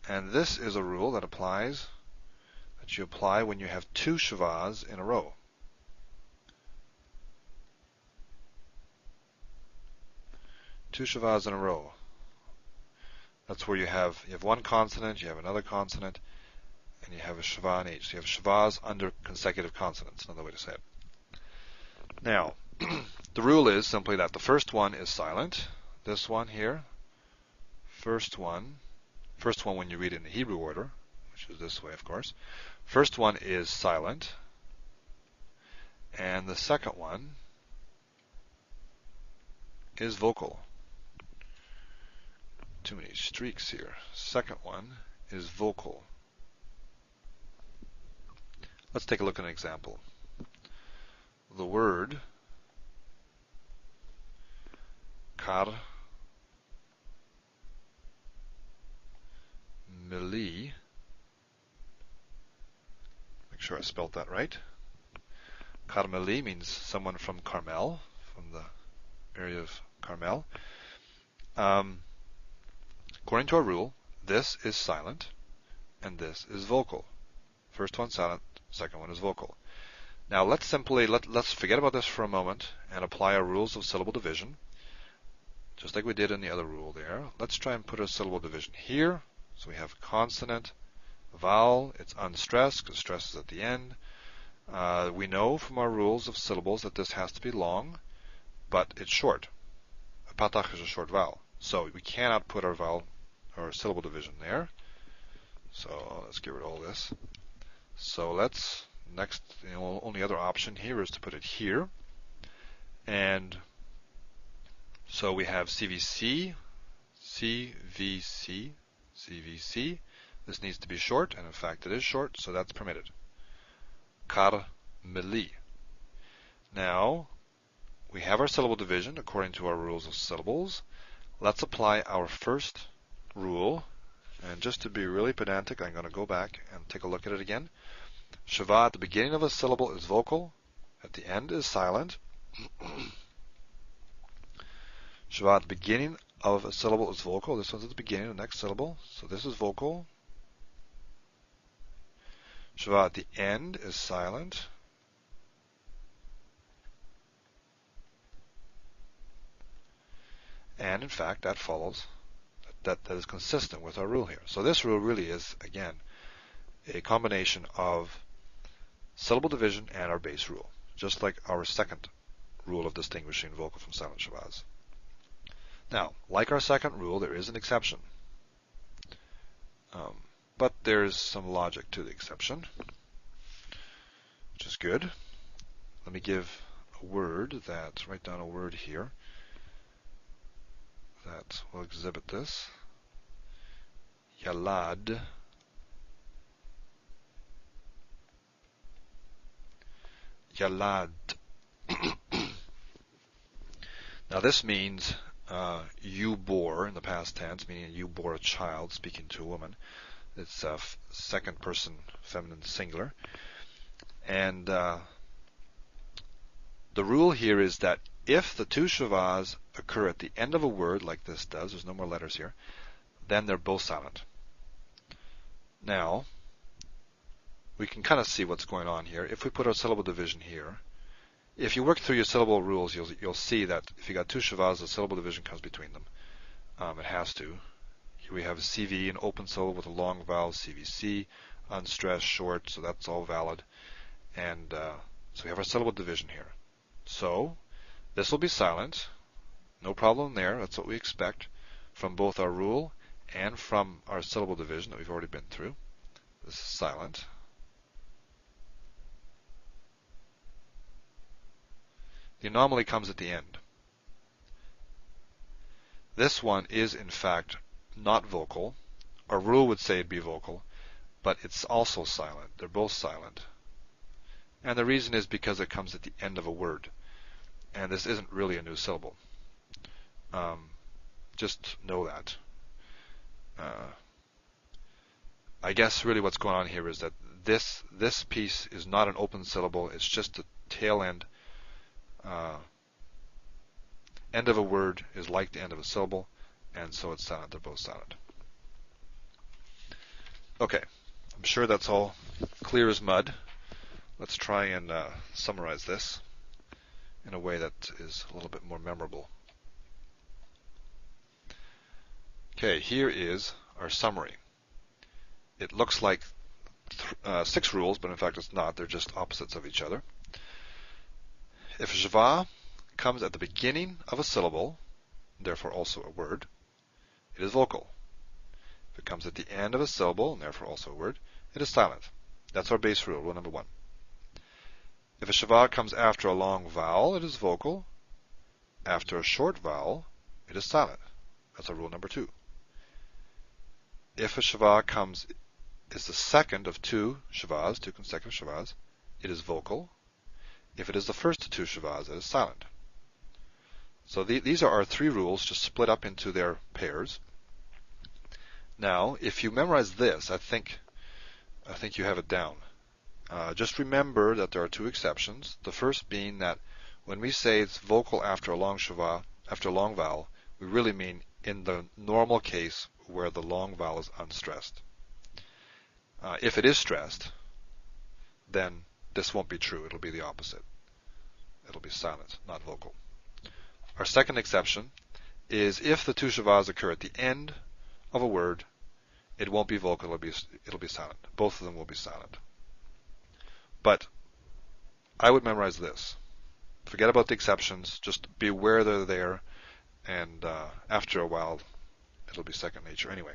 And this is a rule that you apply when you have two Shevas in a row. Two Shevas in a row. That's where you have one consonant, you have another consonant, and you have a Sheva in each. So you have Shevas under consecutive consonants, another way to say it. Now, the rule is simply that the first one is silent. This one here, first one when you read it in the Hebrew order, which is this way, of course. First one is silent, and the second one is vocal. Too many streaks here. Second one is vocal. Let's take a look at an example. The word Karmeli, make sure I spelled that right. Karmeli means someone from Carmel, from the area of Carmel. According to our rule, this is silent and this is vocal. First one silent, second one is vocal. Now let's forget about this for a moment and apply our rules of syllable division, just like we did in the other rule there. Let's try and put a syllable division here. So we have consonant, vowel. It's unstressed because stress is at the end. We know from our rules of syllables that this has to be long, but it's short. A patach is a short vowel, so we cannot put our vowel or syllable division there. So let's get rid of all this. So next, only other option here is to put it here. And so we have CVC, CVC, CVC. This needs to be short, and in fact it is short, so that's permitted. Karmeli. Now, we have our syllable division according to our rules of syllables. Let's apply our first rule. And just to be really pedantic, I'm going to go back and take a look at it again. Sheva at the beginning of a syllable is vocal, at the end is silent. Sheva at the beginning of a syllable is vocal. This one's at the beginning of the next syllable, so this is vocal. Sheva at the end is silent. And in fact, that follows, that is consistent with our rule here. So this rule really is, again, a combination of syllable division and our base rule, just like our second rule of distinguishing vocal from silent Shevas. Now, like our second rule, there is an exception. But there's some logic to the exception, which is good. Let me give a word write down a word here that will exhibit this. Yalad. Yalad. Now this means you bore in the past tense, meaning you bore a child, speaking to a woman. It's a second person feminine singular. And the rule here is that if the two Shevas occur at the end of a word, like this does, there's no more letters here, then they're both silent. Now, we can kind of see what's going on here. If we put our syllable division here, if you work through your syllable rules, you'll see that if you got two Shevas, the syllable division comes between them. It has to. Here we have a CV, an open syllable with a long vowel, CVC, unstressed, short, so that's all valid. And so we have our syllable division here. So this will be silent. No problem there. That's what we expect from both our rule and from our syllable division that we've already been through. This is silent. The anomaly comes at the end. This one is, in fact, not vocal. Our rule would say it'd be vocal, but it's also silent. They're both silent. And the reason is because it comes at the end of a word. And this isn't really a new syllable. Just know that. I guess really what's going on here is that this piece is not an open syllable. It's just the tail end. End of a word is like the end of a syllable, and so it's silent. They're both silent. Okay, I'm sure that's all clear as mud. Let's try and summarize this in a way that is a little bit more memorable. Okay, here is our summary. It looks like 6 rules, but in fact it's not. They're just opposites of each other. If Shewa comes at the beginning of a syllable, therefore also a word, it is vocal. If it comes at the end of a syllable, and therefore also a word, it is silent. That's our base rule, rule number 1. If a Shewa comes after a long vowel, it is vocal. After a short vowel, it is silent. That's our rule number 2. If a Shewa is the second of 2 Shewas, 2 consecutive Shewas, it is vocal. If it is the first of 2 Shewas, it is silent. So these are our 3 rules, just split up into their pairs. Now, if you memorize this, I think you have it down. Just remember that there are 2 exceptions. The first being that when we say it's vocal after a long Shewa, after a long vowel, we really mean in the normal case where the long vowel is unstressed. If it is stressed, then this won't be true. It'll be the opposite. It'll be silent, not vocal. Our second exception is if the 2 Shewas occur at the end of a word, it won't be vocal, it'll be silent. Both of them will be silent. But I would memorize this. Forget about the exceptions, just be aware they're there, and after a while, it'll be second nature anyway.